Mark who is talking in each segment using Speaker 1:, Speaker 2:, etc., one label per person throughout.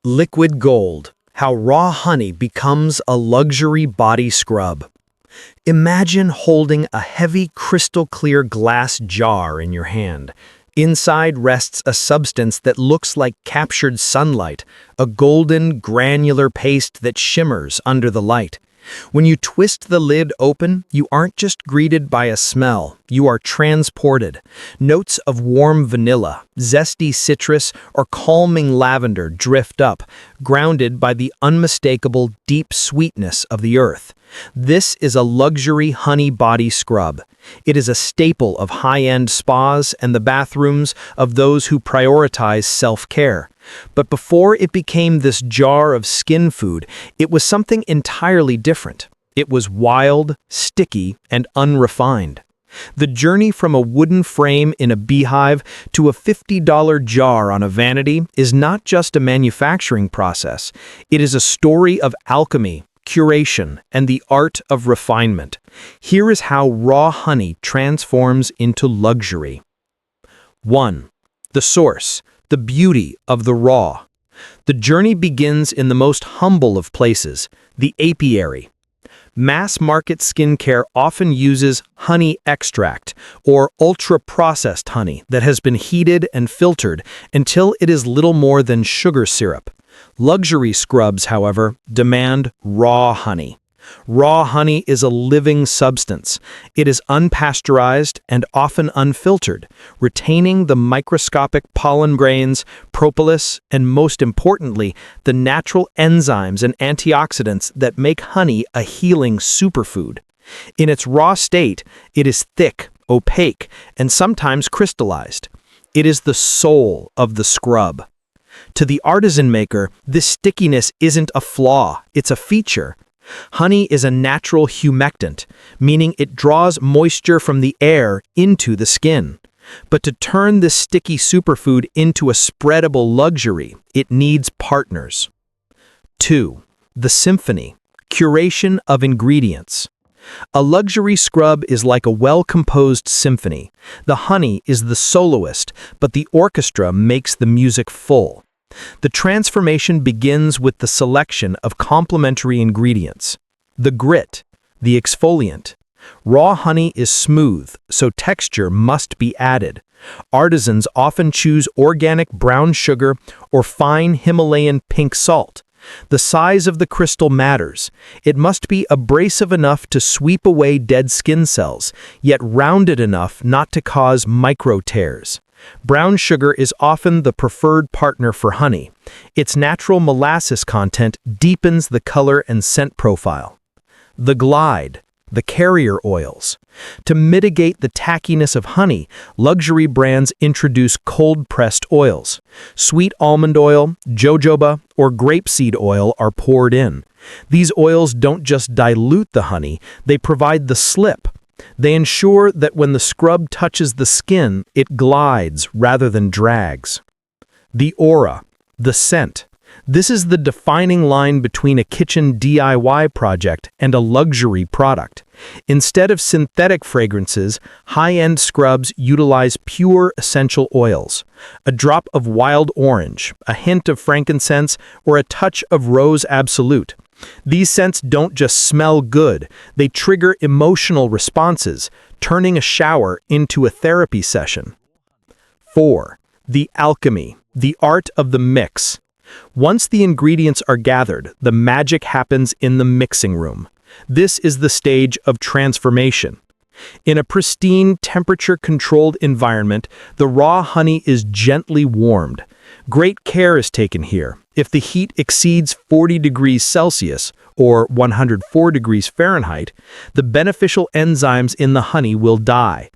Speaker 1: Liquid gold, how raw honey becomes a luxury body scrub. Imagine holding a heavy crystal-clear glass jar in your hand. Inside rests a substance that looks like captured sunlight, a golden, granular paste that shimmers under the light. When you twist the lid open, you aren't just greeted by a smell, you are transported. Notes of warm vanilla, zesty citrus, or calming lavender drift up, grounded by the unmistakable deep sweetness of the earth. This is a luxury honey body scrub. It is a staple of high-end spas and the bathrooms of those who prioritize self-care. But before it became this jar of skin food, it was something entirely different. It was wild, sticky, and unrefined. The journey from a wooden frame in a beehive to a $50 jar on a vanity is not just a manufacturing process. It is a story of alchemy, curation, and the art of refinement. Here is how raw honey transforms into luxury. 1. The source, the beauty of the raw. The journey begins in the most humble of places, the apiary. Mass-market skincare often uses honey extract, or ultra-processed honey that has been heated and filtered until it is little more than sugar syrup. Luxury scrubs, however, demand raw honey. Raw honey is a living substance. It is unpasteurized and often unfiltered, retaining the microscopic pollen grains, propolis, and most importantly, the natural enzymes and antioxidants that make honey a healing superfood. In its raw state, it is thick, opaque, and sometimes crystallized. It is the soul of the scrub. To the artisan maker, this stickiness isn't a flaw, it's a feature. Honey is a natural humectant, meaning it draws moisture from the air into the skin. But to turn this sticky superfood into a spreadable luxury, it needs partners. 2. The symphony, curation of ingredients. A luxury scrub is like a well-composed symphony. The honey is the soloist, but the orchestra makes the music full. The transformation begins with the selection of complementary ingredients. The grit, the exfoliant. Raw honey is smooth, so texture must be added. Artisans often choose organic brown sugar or fine Himalayan pink salt. The size of the crystal matters. It must be abrasive enough to sweep away dead skin cells, yet rounded enough not to cause micro tears. Brown sugar is often the preferred partner for honey. Its natural molasses content deepens the color and scent profile. The glide, the carrier oils. To mitigate the tackiness of honey, luxury brands introduce cold-pressed oils. Sweet almond oil, jojoba, or grapeseed oil are poured in. These oils don't just dilute the honey, they provide the slip. They ensure that when the scrub touches the skin, it glides rather than drags. The aura, the scent. This is the defining line between a kitchen DIY project and a luxury product. Instead of synthetic fragrances, high-end scrubs utilize pure essential oils. A drop of wild orange, a hint of frankincense, or a touch of rose absolute. These scents don't just smell good, they trigger emotional responses, turning a shower into a therapy session. 4. The alchemy, the art of the mix. Once the ingredients are gathered, the magic happens in the mixing room. This is the stage of transformation. In a pristine, temperature-controlled environment, the raw honey is gently warmed. Great care is taken here. If the heat exceeds 40 degrees Celsius, or 104 degrees Fahrenheit, the beneficial enzymes in the honey will die.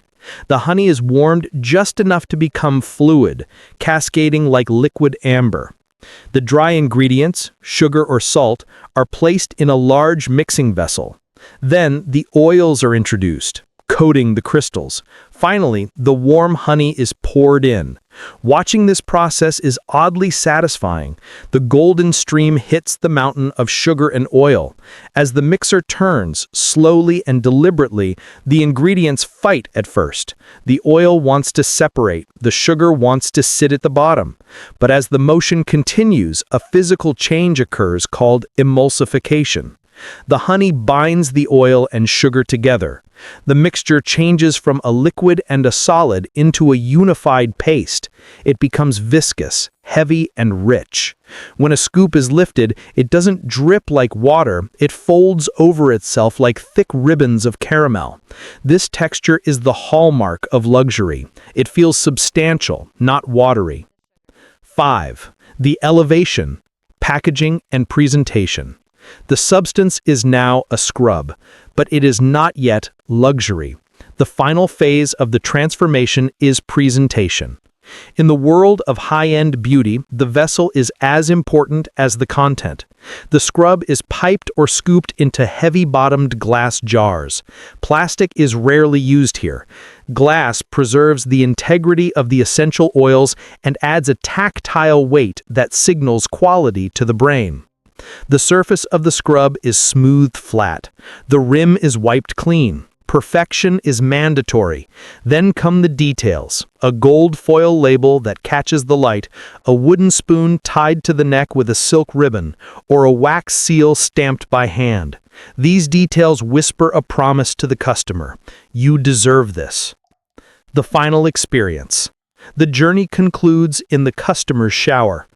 Speaker 1: The honey is warmed just enough to become fluid, cascading like liquid amber. The dry ingredients, sugar or salt, are placed in a large mixing vessel. Then the oils are introduced, coating the crystals. Finally, the warm honey is poured in. Watching this process is oddly satisfying. The golden stream hits the mountain of sugar and oil. As the mixer turns, slowly and deliberately, the ingredients fight at first. The oil wants to separate, the sugar wants to sit at the bottom. But as the motion continues, a physical change occurs called emulsification. The honey binds the oil and sugar together. The mixture changes from a liquid and a solid into a unified paste. It becomes viscous, heavy, and rich. When a scoop is lifted, it doesn't drip like water, it folds over itself like thick ribbons of caramel. This texture is the hallmark of luxury. It feels substantial, not watery. 5. The elevation, packaging, and presentation. The substance is now a scrub, but it is not yet luxury. The final phase of the transformation is presentation. In the world of high-end beauty, the vessel is as important as the content. The scrub is piped or scooped into heavy-bottomed glass jars. Plastic is rarely used here. Glass preserves the integrity of the essential oils and adds a tactile weight that signals quality to the brain. The surface of the scrub is smoothed flat. The rim is wiped clean. Perfection is mandatory. Then come the details. A gold foil label that catches the light, a wooden spoon tied to the neck with a silk ribbon, or a wax seal stamped by hand. These details whisper a promise to the customer. You deserve this. The final experience. The journey concludes in the customer's shower.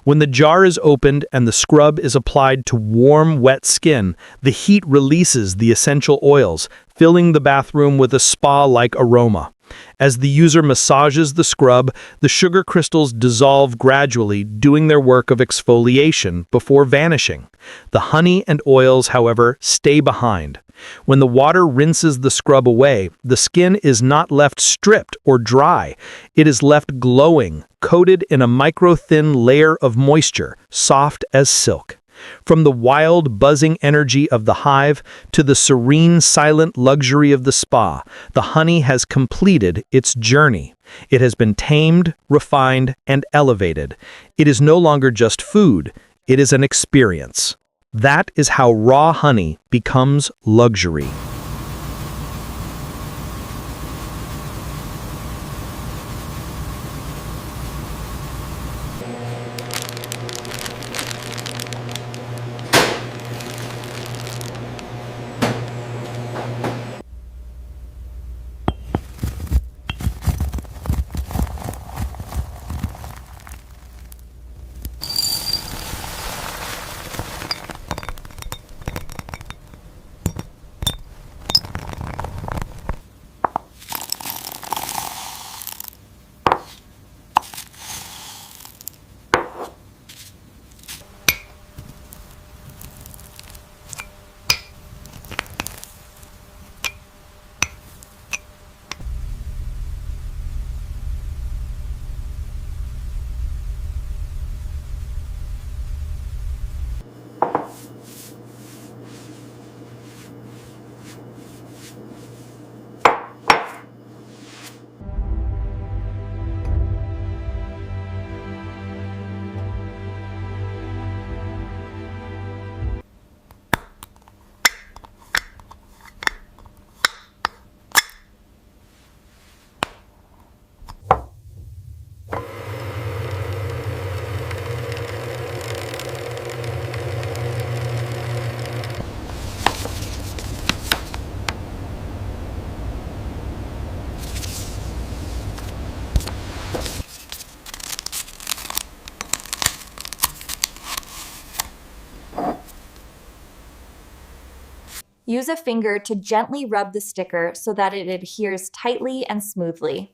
Speaker 1: When the jar is opened and the scrub is applied to warm, wet skin, the heat releases the essential oils, filling the bathroom with a spa-like aroma. As the user massages the scrub, the sugar crystals dissolve gradually, doing their work of exfoliation before vanishing. The honey and oils, however, stay behind. When the water rinses the scrub away, the skin is not left stripped or dry. It is left glowing, coated in a micro-thin layer of moisture, soft as silk. From the wild, buzzing energy of the hive to the serene, silent luxury of the spa, the honey has completed its journey. It has been tamed, refined, and elevated. It is no longer just food, it is an experience. That is how raw honey becomes luxury.
Speaker 2: Use a finger to gently rub the sticker so that it adheres tightly and smoothly.